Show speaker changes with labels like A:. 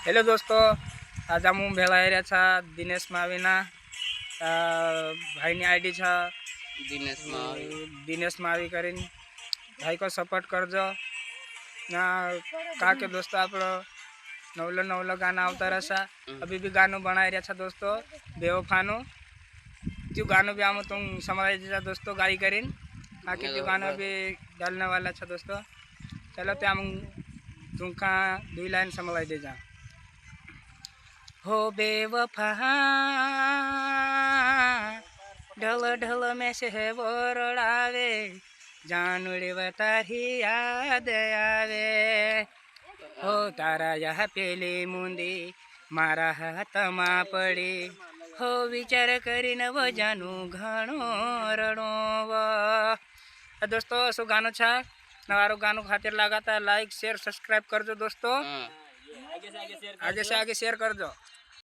A: Hello दोस्तों, आज हम भेला एरिया था दिनेश मावीना भाई ની आईडी था दिनेश मावी करीन भाई को सपोर्ट करजो ना का के दोस्तों आपलो नवलो गाना आवता रहा। अभी भी गानो बनाई रहा था दोस्तों बेवफानो जो गानो भी आम तुम समझ जा दोस्तों गाई करीन आके जो गाना भी डालने वाला था दोस्तों। चलो तो हम तुमका 2 लाइन समझ दे जा। हो बेवफा ढल ढल में से बोरड़ावे जानूड़ी तारी याद आवे हो तारा यह पेली मुंदी मारा हाथमा पड़ी हो विचार करीने वो जानू घणो रड़ो दोस्तों असो गानो छा नवारो गानो खातिर लगाता लाइक शेयर सब्सक्राइब करजो दोस्तों। आगे से आगे शेयर करजो।